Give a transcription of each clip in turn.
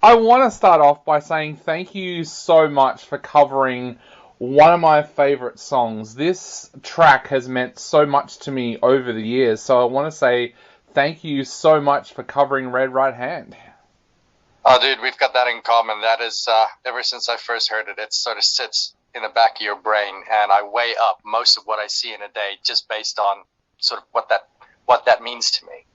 I want to start off by saying thank you so much for covering one of my favorite songs. This track has meant so much to me over the years, so I want to say thank you so much for covering Red Right Hand. Oh, dude, we've got that in common. That is, ever since I first heard it, it sort of sits in the back of your brain, and I weigh up most of what I see in a day just based on sort of what that means to me.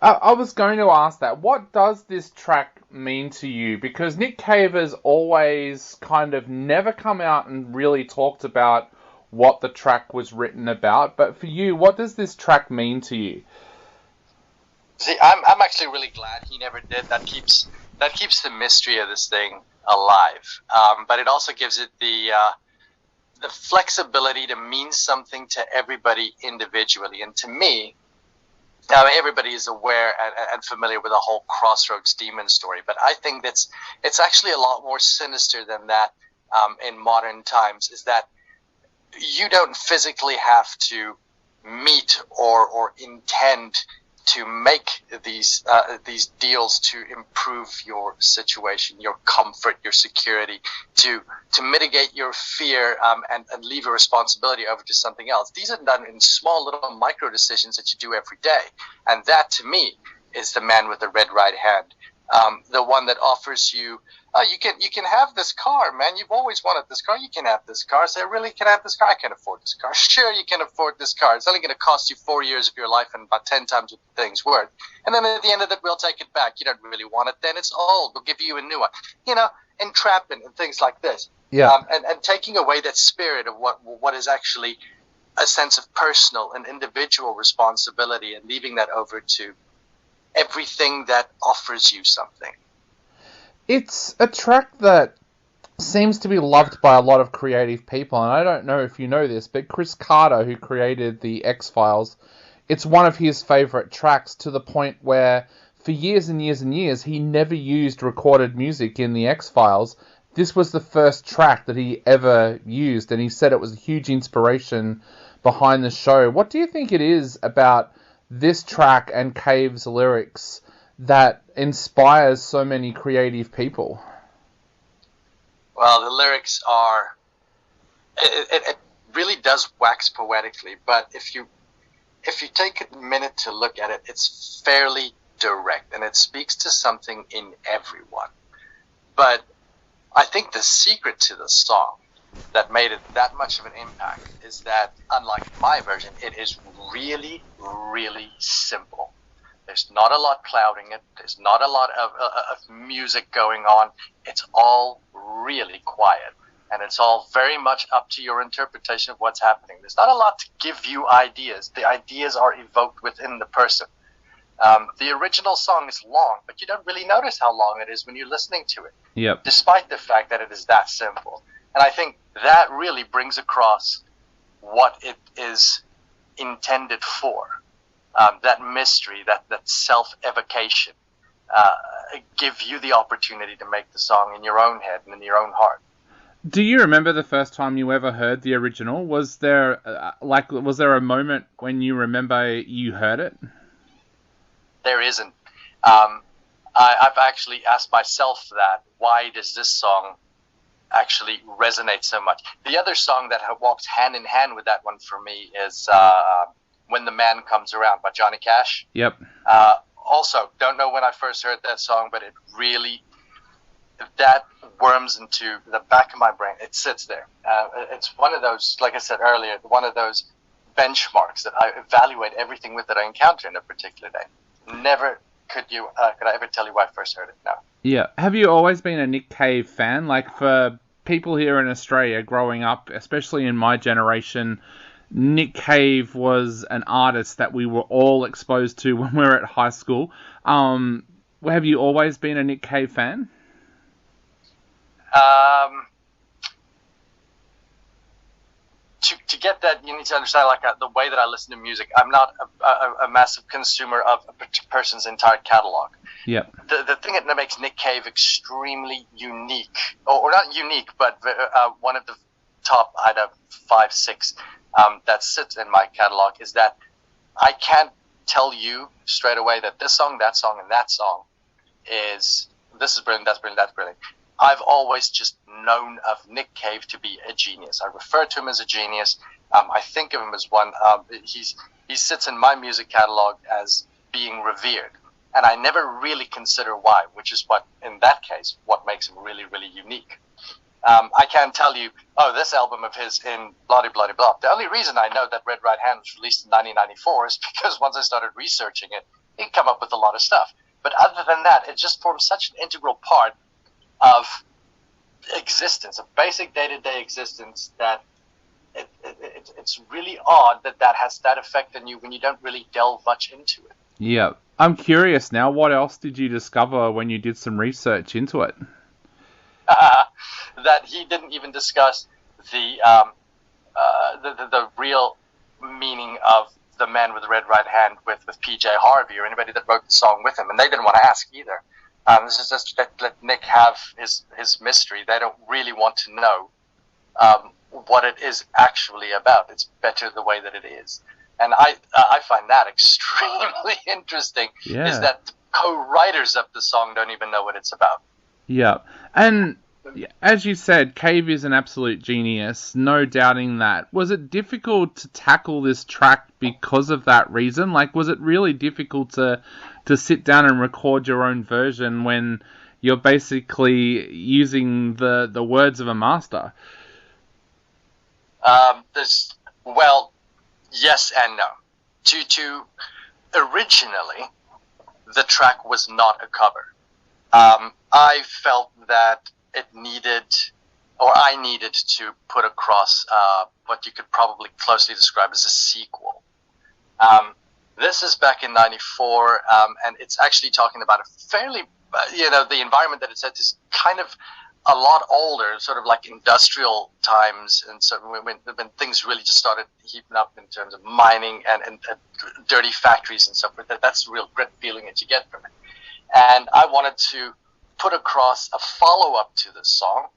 I was going to ask that. What does this track mean to you? Because Nick Cave has always kind of never come out and really talked about what the track was written about. But for you, what does this track mean to you? See, I'm actually really glad he never did. That keeps the mystery of this thing alive. But it also gives it the flexibility to mean something to everybody individually. And to me, I mean, everybody is aware and familiar with the whole Crossroads demon story, but I think it's actually a lot more sinister than that. In modern times, is that you don't physically have to meet or intend to make these deals to improve your situation, your comfort, your security, to mitigate your fear, and leave your responsibility over to something else. These are done in small little micro decisions that you do every day, and that to me is the man with the red right hand, the one that offers you. Oh, you can have this car, man. You've always wanted this car. You can have this car. Say, really, can I have this car? I can afford this car. Sure, you can afford this car. It's only going to cost you 4 years of your life and about 10 times what the thing's worth. And then at the end of it, we'll take it back. You don't really want it. Then it's old. We'll give you a new one. Entrapment and things like this. Yeah. And taking away that spirit of what is actually a sense of personal and individual responsibility, and leaving that over to everything that offers you something. It's a track that seems to be loved by a lot of creative people, and I don't know if you know this, but Chris Carter, who created the X-Files, it's one of his favourite tracks, to the point where for years and years and years he never used recorded music in the X-Files. This was the first track that he ever used, and he said it was a huge inspiration behind the show. What do you think it is about this track and Cave's lyrics that inspires so many creative people? Well, the lyrics are, it really does wax poetically, but if you take a minute to look at it, it's fairly direct, and it speaks to something in everyone. But I think the secret to the song that made it that much of an impact is that, unlike my version, it is really, really simple. There's not a lot clouding it. There's not a lot of music going on. It's all really quiet. And it's all very much up to your interpretation of what's happening. There's not a lot to give you ideas. The ideas are evoked within the person. The original song is long, but you don't really notice how long it is when you're listening to it. Yep. Despite the fact that it is that simple. And I think that really brings across what it is intended for. That mystery, that self-evocation, give you the opportunity to make the song in your own head and in your own heart. Do you remember the first time you ever heard the original? Was there a moment when you remember you heard it? There isn't. I've actually asked myself that. Why does this song actually resonate so much? The other song that walks hand in hand with that one for me is When the Man Comes Around by Johnny Cash. Yep. Also, don't know when I first heard that song, but it really, that worms into the back of my brain. It sits there. It's one of those, like I said earlier, one of those benchmarks that I evaluate everything with that I encounter in a particular day. Never could I ever tell you why I first heard it? No. Yeah. Have you always been a Nick Cave fan? Like, for people here in Australia growing up, especially in my generation, Nick Cave was an artist that we were all exposed to when we were at high school. Have you always been a Nick Cave fan? To get that, you need to understand, like, the way that I listen to music. I'm not a massive consumer of a person's entire catalog. Yep. The thing that makes Nick Cave extremely unique, or not unique, but one of the top, I'd have 5, 6 that sits in my catalog, is that I can't tell you straight away that this song, that song, and that song is this is brilliant, that's brilliant, that's brilliant. I've always just known of Nick Cave to be a genius. I refer to him as a genius. I think of him as one. He sits in my music catalog as being revered. And I never really consider why, which is what, in that case, what makes him really, really unique. I can't tell you, oh, this album of his in blah, blah, blah, blah. The only reason I know that Red Right Hand was released in 1994 is because once I started researching it, it came up with a lot of stuff. But other than that, it just forms such an integral part of existence, of basic day-to-day existence, that it's really odd that has that effect on you when you don't really delve much into it. Yeah. I'm curious now, what else did you discover when you did some research into it? That he didn't even discuss the real meaning of the Man with the Red Right Hand with PJ Harvey or anybody that wrote the song with him, and they didn't want to ask either. This is just let Nick have his mystery. They don't really want to know what it is actually about. It's better the way that it is. And I find that extremely interesting, is that the co-writers of the song don't even know what it's about. Yeah. And as you said, Cave is an absolute genius, no doubting that. Was it difficult to tackle this track because of that reason? Like, was it really difficult to sit down and record your own version when you're basically using the words of a master? Well, yes and no. Originally, the track was not a cover. I felt that I needed to put across what you could probably closely describe as a sequel. This is back in '94, and it's actually talking about a fairly, the environment that it's set is kind of a lot older, sort of like industrial times, and so when things really just started heating up in terms of mining and dirty factories and stuff. That's the real grit feeling that you get from it. And I wanted to put across a follow-up to this song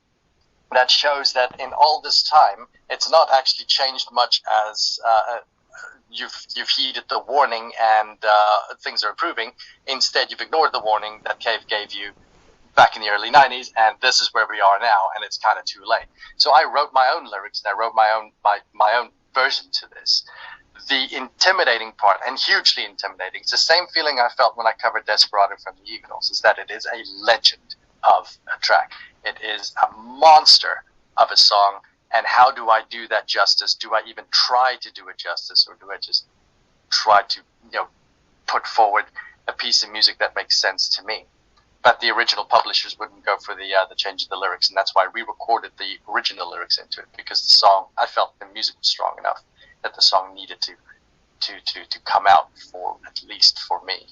that shows that in all this time, it's not actually changed much as you've heeded the warning and things are improving. Instead, you've ignored the warning that Cave gave you back in the early 90s, and this is where we are now, and it's kind of too late. So I wrote my own lyrics, and I wrote my own version to this. The intimidating part, and hugely intimidating, it's the same feeling I felt when I covered Desperado from the Eagles, is that it is a legend of a track. It is a monster of a song, and how do I do that justice? Do I even try to do it justice, or do I just try to, put forward a piece of music that makes sense to me? But the original publishers wouldn't go for the change of the lyrics, and that's why I re-recorded the original lyrics into it, because the song, I felt the music was strong enough that the song needed to come out, for at least for me.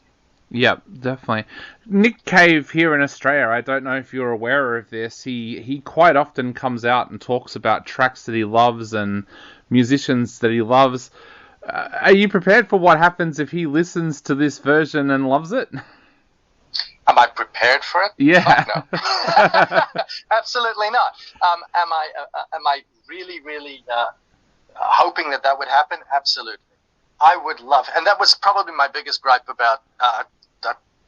Yeah, definitely. Nick Cave here in Australia, I don't know if you're aware of this, he quite often comes out and talks about tracks that he loves and musicians that he loves. Are you prepared for what happens if he listens to this version and loves it? Am I prepared for it? Yeah. Oh, no. Absolutely not. Am I really, really hoping that would happen? Absolutely. I would love, and that was probably my biggest gripe about, I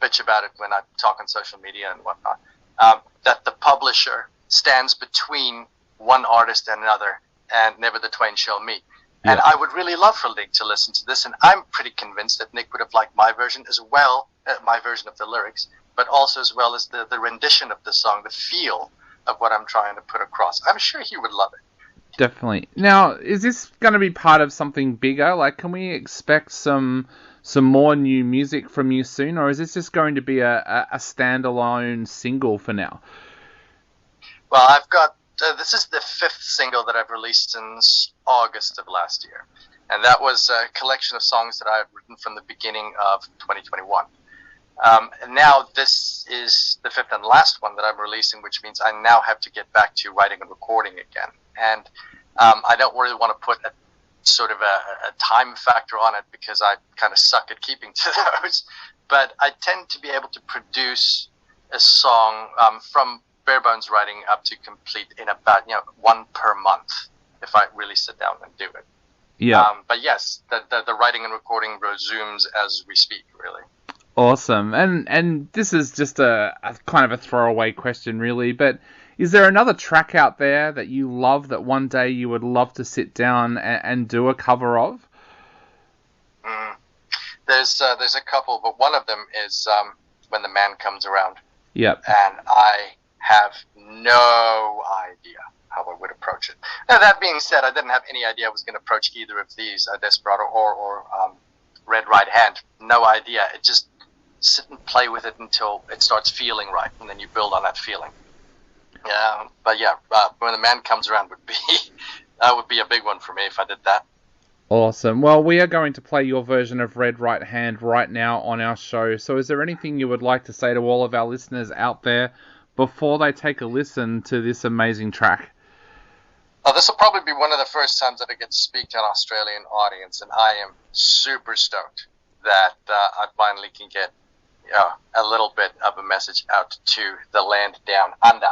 bitch about it when I talk on social media and whatnot, that the publisher stands between one artist and another, and never the twain shall meet. Yeah. And I would really love for Nick to listen to this, and I'm pretty convinced that Nick would have liked my version as well, my version of the lyrics, but also as well as the rendition of the song, the feel of what I'm trying to put across. I'm sure he would love it. Definitely. Now, is this going to be part of something bigger? Like, can we expect some more new music from you soon, or is this just going to be a standalone single for now? Well, I've got this is the 5th single that I've released since August of last year, and that was a collection of songs that I had written from the beginning of 2021. And now this is the 5th and last one that I'm releasing, which means I now have to get back to writing and recording again. And I don't really want to put a sort of a time factor on it, because I kind of suck at keeping to those. But I tend to be able to produce a song from bare bones writing up to complete in about one per month, if I really sit down and do it. Yeah. But yes, the writing and recording resumes as we speak, really. Awesome. And this is just a kind of a throwaway question, really, but is there another track out there that you love that one day you would love to sit down and do a cover of? Mm. There's a couple, but one of them is When the Man Comes Around. Yep. And I have no idea how I would approach it. Now, that being said, I didn't have any idea I was going to approach either of these, Desperado or Red Right Hand. No idea. It just sit and play with it until it starts feeling right, and then you build on that feeling. Yeah, but yeah, When the Man Comes Around would be a big one for me if I did that. Awesome. Well, we are going to play your version of Red Right Hand right now on our show. So is there anything you would like to say to all of our listeners out there before they take a listen to this amazing track? This will probably be one of the first times that I get to speak to an Australian audience, and I am super stoked that I finally can get a little bit of a message out to the land down under.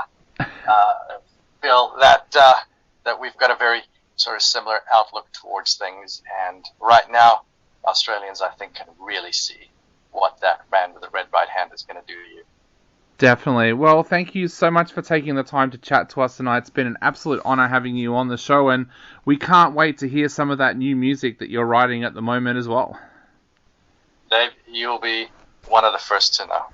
Feel that we've got a very sort of similar outlook towards things, and right now Australians, I think, can really see what that man with the red right hand is going to do to you. Definitely. Well, thank you so much for taking the time to chat to us tonight. It's been an absolute honour having you on the show, and we can't wait to hear some of that new music that you're writing at the moment as well. Dave, you'll be one of the first to know.